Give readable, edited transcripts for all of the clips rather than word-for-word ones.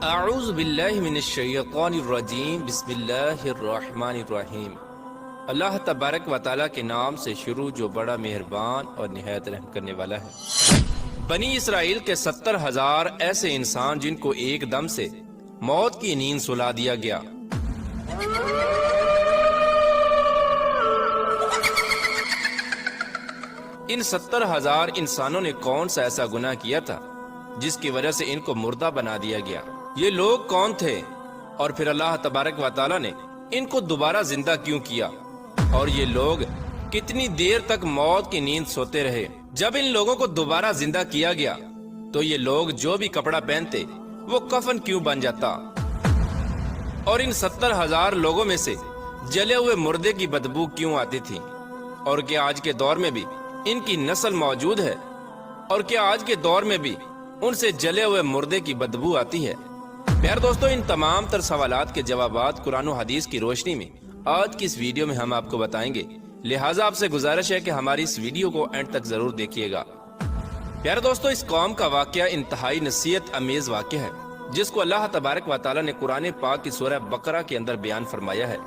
اعوذ باللہ من الشیطان الرجیم بسم اللہ الرحمن الرحیم۔ اللہ تبارک و تعالیٰ کے نام سے شروع جو بڑا مہربان اور نہایت رحم کرنے والا ہے۔ بنی اسرائیل کے 70,000 ایسے انسان جن کو ایک دم سے موت کی نیند سلا دیا گیا۔ ان 70,000 انسانوں نے کون سا ایسا گناہ کیا تھا جس کی وجہ سے ان کو مردہ بنا دیا گیا؟ یہ لوگ کون تھے اور پھر اللہ تبارک و تعالیٰ نے ان کو دوبارہ زندہ کیوں کیا؟ اور یہ لوگ کتنی دیر تک موت کی نیند سوتے رہے؟ جب ان لوگوں کو دوبارہ زندہ کیا گیا تو یہ لوگ جو بھی کپڑا پہنتے وہ کفن کیوں بن جاتا؟ اور ان 70,000 لوگوں میں سے جلے ہوئے مردے کی بدبو کیوں آتی تھی؟ اور کیا آج کے دور میں بھی ان کی نسل موجود ہے؟ اور کیا آج کے دور میں بھی ان سے جلے ہوئے مردے کی بدبو آتی ہے؟ پیارے دوستو، ان تمام تر سوالات کے جوابات قرآن و حدیث کی روشنی میں آج کی اس ویڈیو میں ہم آپ کو بتائیں گے، لہٰذا آپ سے گزارش ہے کہ ہماری اس ویڈیو کو اینڈ تک ضرور دیکھیے گا۔ پیارے دوستو، اس قوم کا واقعہ انتہائی نصیحت امیز واقعہ ہے جس کو اللہ تبارک و تعالیٰ نے قرآن پاک کی سورہ بقرہ کے اندر بیان فرمایا ہے۔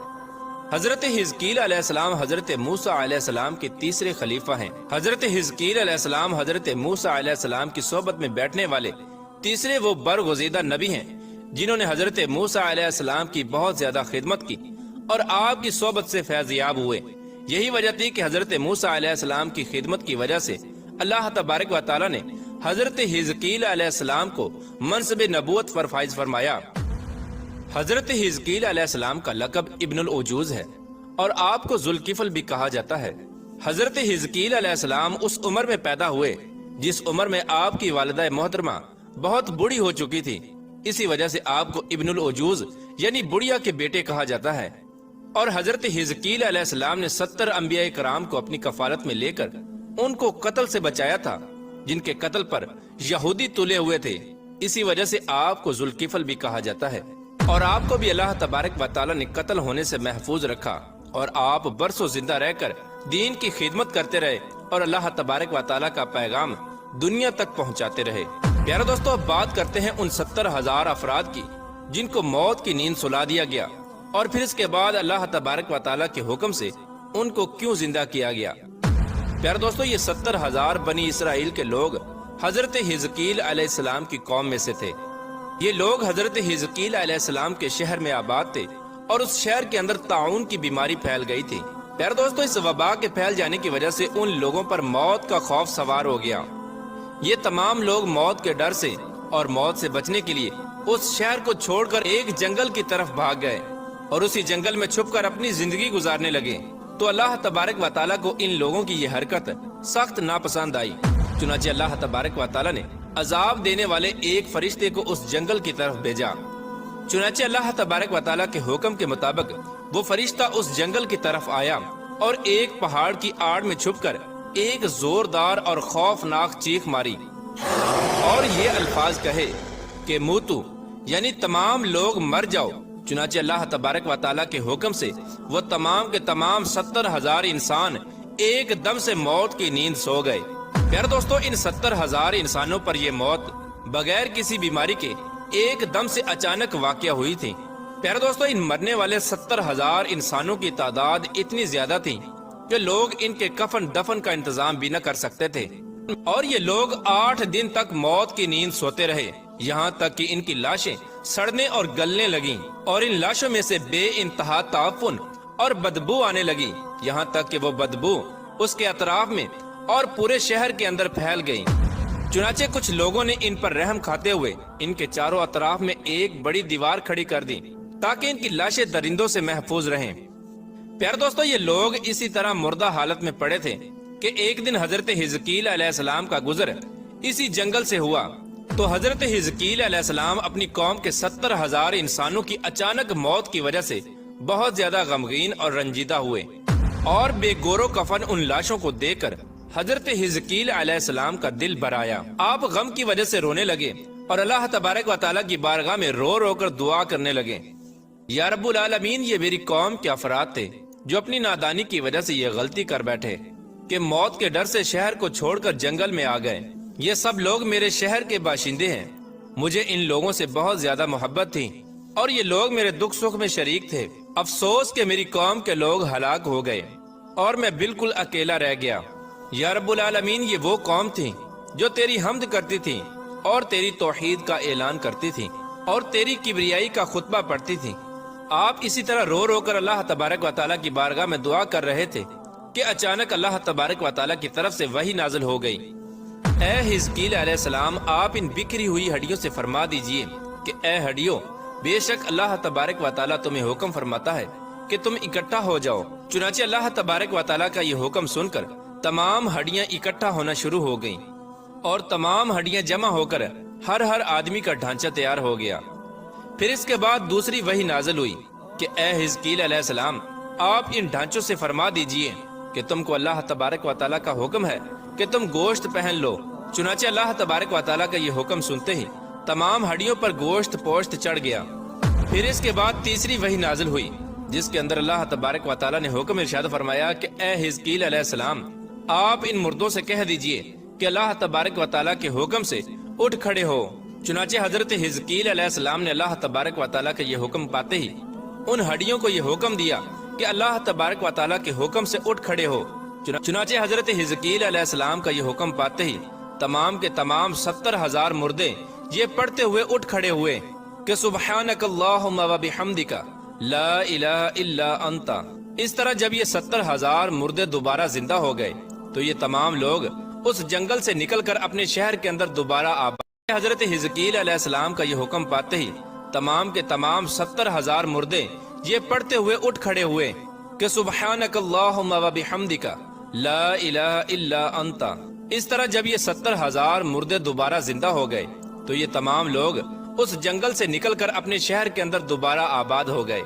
حضرت حزقیل علیہ السلام حضرت موسیٰ علیہ السلام کے تیسرے خلیفہ ہیں۔ حضرت حزقیل علیہ السلام حضرت موسیٰ علیہ السلام کی صحبت میں بیٹھنے والے تیسرے وہ برگزیدہ نبی ہیں جنہوں نے حضرت موسیٰ علیہ السلام کی بہت زیادہ خدمت کی اور آپ کی صحبت سے فیض یاب ہوئے۔ یہی وجہ تھی کہ حضرت موسیٰ علیہ السلام کی خدمت کی وجہ سے اللہ تبارک و تعالیٰ نے حضرت حزقیل علیہ السلام کو منصب نبوت پر فائز فرمایا۔ حضرت حزقیل علیہ السلام کا لقب ابن العجوز ہے اور آپ کو ذوالکفل بھی کہا جاتا ہے۔ حضرت حزقیل علیہ السلام اس عمر میں پیدا ہوئے جس عمر میں آپ کی والدہ محترمہ بہت بوڑھی ہو چکی تھی، اسی وجہ سے آپ کو ابن العجوز یعنی بڑھیا کے بیٹے کہا جاتا ہے۔ اور حضرت حزقیل علیہ السلام نے 70 انبیاء کرام کو اپنی کفالت میں لے کر ان کو قتل سے بچایا تھا جن کے قتل پر یہودی تلے ہوئے تھے، اسی وجہ سے آپ کو ذوالکفل بھی کہا جاتا ہے۔ اور آپ کو بھی اللہ تبارک و تعالیٰ نے قتل ہونے سے محفوظ رکھا اور آپ برسوں زندہ رہ کر دین کی خدمت کرتے رہے اور اللہ تبارک و تعالیٰ کا پیغام دنیا تک پہنچاتے رہے۔ پیارے دوستو، اب بات کرتے ہیں ان 70,000 افراد کی جن کو موت کی نیند سلا دیا گیا اور پھر اس کے بعد اللہ تبارک و تعالیٰ کے حکم سے ان کو کیوں زندہ کیا گیا۔ پیارے دوستو، یہ 70,000 بنی اسرائیل کے لوگ حضرت حزقیل علیہ السلام کی قوم میں سے تھے۔ یہ لوگ حضرت حزقیل علیہ السلام کے شہر میں آباد تھے اور اس شہر کے اندر طاعون کی بیماری پھیل گئی تھی۔ پیارے دوستو، اس وبا کے پھیل جانے کی وجہ سے ان لوگوں پر موت کا خوف سوار ہو گیا۔ یہ تمام لوگ موت کے ڈر سے اور موت سے بچنے کے لیے اس شہر کو چھوڑ کر ایک جنگل کی طرف بھاگ گئے اور اسی جنگل میں چھپ کر اپنی زندگی گزارنے لگے۔ تو اللہ تبارک و تعالیٰ کو ان لوگوں کی یہ حرکت سخت ناپسند آئی، چنانچہ اللہ تبارک و تعالیٰ نے عذاب دینے والے ایک فرشتے کو اس جنگل کی طرف بھیجا۔ چنانچہ اللہ تبارک و تعالیٰ کے حکم کے مطابق وہ فرشتہ اس جنگل کی طرف آیا اور ایک پہاڑ کی آڑ میں چھپ کر ایک زوردار اور خوفناک چیخ ماری اور یہ الفاظ کہے کہ موتو یعنی تمام لوگ مر جاؤ۔ چنانچہ اللہ تبارک و تعالیٰ کے حکم سے وہ تمام کے تمام 70,000 انسان ایک دم سے موت کی نیند سو گئے۔ پیارے دوستو، ان 70,000 انسانوں پر یہ موت بغیر کسی بیماری کے ایک دم سے اچانک واقع ہوئی تھی۔ پیارے دوستو، ان مرنے والے 70,000 انسانوں کی تعداد اتنی زیادہ تھی کہ لوگ ان کے کفن دفن کا انتظام بھی نہ کر سکتے تھے، اور یہ لوگ 8 دن تک موت کی نیند سوتے رہے، یہاں تک کہ ان کی لاشیں سڑنے اور گلنے لگیں اور ان لاشوں میں سے بے انتہا تعفن اور بدبو آنے لگی، یہاں تک کہ وہ بدبو اس کے اطراف میں اور پورے شہر کے اندر پھیل گئی۔ چنانچہ کچھ لوگوں نے ان پر رحم کھاتے ہوئے ان کے چاروں اطراف میں ایک بڑی دیوار کھڑی کر دی تاکہ ان کی لاشیں درندوں سے محفوظ رہیں۔ پیارے دوستو، یہ لوگ اسی طرح مردہ حالت میں پڑے تھے کہ ایک دن حضرت حزقیل علیہ السلام کا گزر اسی جنگل سے ہوا تو حضرت حزقیل علیہ السلام اپنی قوم کے 70,000 انسانوں کی اچانک موت کی وجہ سے بہت زیادہ غمگین اور رنجیدہ ہوئے اور بے گور و کفن ان لاشوں کو دیکھ کر حضرت حزقیل علیہ السلام کا دل بھر آیا۔ آپ غم کی وجہ سے رونے لگے اور اللہ تبارک و تعالیٰ کی بارگاہ میں رو رو کر دعا کرنے لگے، یا رب العالمین، یہ میری قوم کے افراد تھے جو اپنی نادانی کی وجہ سے یہ غلطی کر بیٹھے کہ موت کے ڈر سے شہر کو چھوڑ کر جنگل میں آ گئے۔ یہ سب لوگ میرے شہر کے باشندے ہیں، مجھے ان لوگوں سے بہت زیادہ محبت تھی اور یہ لوگ میرے دکھ سکھ میں شریک تھے۔ افسوس کہ میری قوم کے لوگ ہلاک ہو گئے اور میں بالکل اکیلا رہ گیا۔ یا رب العالمین، یہ وہ قوم تھی جو تیری حمد کرتی تھی اور تیری توحید کا اعلان کرتی تھی اور تیری کبریائی کا خطبہ پڑھتی تھی۔ آپ اسی طرح رو رو کر اللہ تبارک و تعالیٰ کی بارگاہ میں دعا کر رہے تھے کہ اچانک اللہ تبارک و تعالیٰ کی طرف سے وحی نازل ہو گئی۔ اے حزقیل علیہ السلام، آپ ان بکھری ہوئی ہڈیوں سے فرما دیجئے کہ اے ہڈیوں، بے شک اللہ تبارک و تعالیٰ تمہیں حکم فرماتا ہے کہ تم اکٹھا ہو جاؤ۔ چنانچہ اللہ تبارک و تعالیٰ کا یہ حکم سن کر تمام ہڈیاں اکٹھا ہونا شروع ہو گئیں اور تمام ہڈیاں جمع ہو کر ہر آدمی کا ڈھانچہ تیار ہو گیا۔ پھر اس کے بعد دوسری وحی نازل ہوئی کہ اے حزقیل علیہ السلام، آپ ان ڈھانچوں سے فرما دیجئے کہ تم کو اللہ تبارک و تعالیٰ کا حکم ہے کہ تم گوشت پہن لو۔ چنانچہ اللہ تبارک و تعالیٰ کا یہ حکم سنتے ہی تمام ہڈیوں پر گوشت پوشت چڑھ گیا۔ پھر اس کے بعد تیسری وحی نازل ہوئی جس کے اندر اللہ تبارک و تعالیٰ نے حکم ارشاد فرمایا کہ اے حزقیل علیہ السلام، آپ ان مردوں سے کہہ دیجئے کہ اللہ تبارک و تعالیٰ کے حکم سے اٹھ کھڑے ہو۔ چنانچہ حضرت حزقیل علیہ السلام نے اللہ تبارک و تعالیٰ کا یہ حکم پاتے ہی ان ہڈیوں کو یہ حکم دیا کہ اللہ تبارک و تعالیٰ کے حکم سے اٹھ کھڑے ہو۔ چنانچہ حضرت حزقیل علیہ السلام کا یہ حکم پاتے ہی تمام کے تمام 70,000 مردے یہ پڑھتے ہوئے اٹھ کھڑے ہوئے کہ سبحانک اللہم و بحمدک لا الہ الا انت۔ اس طرح جب یہ 70,000 مردے دوبارہ زندہ ہو گئے تو یہ تمام لوگ اس جنگل سے نکل کر اپنے شہر کے اندر دوبارہ آباد۔ حضرت حزقیل علیہ السلام کا یہ حکم پاتے ہی تمام کے تمام 70,000 مردے یہ پڑھتے ہوئے اٹھ کھڑے ہوئے کہ سبحانک اللہم و بحمدک لا الہ الا انت۔ اس طرح جب یہ 70,000 مردے دوبارہ زندہ ہو گئے تو یہ تمام لوگ اس جنگل سے نکل کر اپنے شہر کے اندر دوبارہ آباد ہو گئے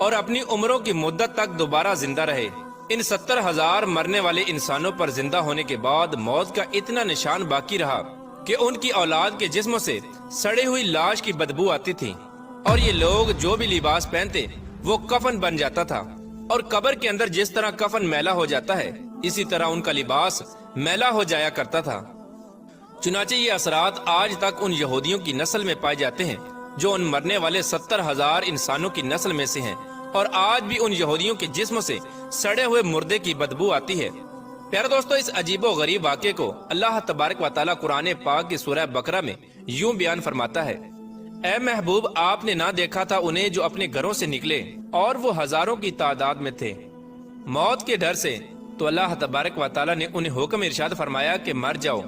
اور اپنی عمروں کی مدت تک دوبارہ زندہ رہے۔ ان 70,000 مرنے والے انسانوں پر زندہ ہونے کے بعد موت کا اتنا نشان باقی رہا کہ ان کی اولاد کے جسموں سے سڑی ہوئی لاش کی بدبو آتی تھی اور یہ لوگ جو بھی لباس پہنتے وہ کفن بن جاتا تھا، اور قبر کے اندر جس طرح کفن میلا ہو جاتا ہے اسی طرح ان کا لباس میلا ہو جایا کرتا تھا۔ چنانچہ یہ اثرات آج تک ان یہودیوں کی نسل میں پائے جاتے ہیں جو ان مرنے والے 70,000 انسانوں کی نسل میں سے ہیں، اور آج بھی ان یہودیوں کے جسموں سے سڑے ہوئے مردے کی بدبو آتی ہے۔ پیارے دوستو، اس عجیب و غریب واقعے کو اللہ تبارک و تعالیٰ قرآن پاک کی سورہ بقرہ میں یوں بیان فرماتا ہے: اے محبوب، آپ نے نہ دیکھا تھا انہیں جو اپنے گھروں سے نکلے اور وہ ہزاروں کی تعداد میں تھے موت کے ڈر سے، تو اللہ تبارک و تعالیٰ نے انہیں حکم ارشاد فرمایا کہ مر جاؤ،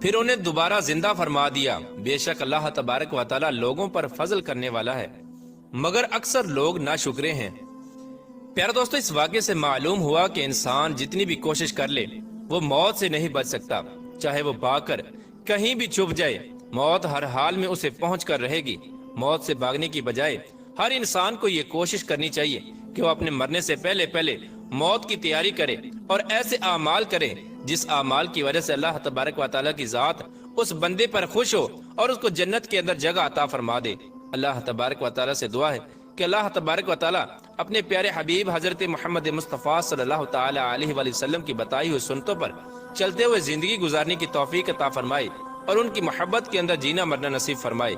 پھر انہیں دوبارہ زندہ فرما دیا۔ بے شک اللہ تبارک و تعالیٰ لوگوں پر فضل کرنے والا ہے، مگر اکثر لوگ ناشکرے ہیں۔ پیارے دوستو، اس واقعے سے معلوم ہوا کہ انسان جتنی بھی کوشش کر لے وہ موت سے نہیں بچ سکتا، چاہے وہ بھاگ کر کہیں بھی چھپ جائے، موت ہر حال میں اسے پہنچ کر رہے گی۔ موت سے بھاگنے کی بجائے ہر انسان کو یہ کوشش کرنی چاہیے کہ وہ اپنے مرنے سے پہلے موت کی تیاری کرے اور ایسے اعمال کرے جس اعمال کی وجہ سے اللہ تبارک و تعالیٰ کی ذات اس بندے پر خوش ہو اور اس کو جنت کے اندر جگہ عطا فرما دے۔ اللہ تبارک و تعالیٰ سے دعا ہے کہ اللہ تبارک و تعالیٰ اپنے پیارے حبیب حضرت محمد مصطفیٰ صلی اللہ تعالی علیہ وآلہ وسلم کی بتائی ہوئی سنتوں پر چلتے ہوئے زندگی گزارنے کی توفیق عطا فرمائے اور ان کی محبت کے اندر جینا مرنا نصیب فرمائے۔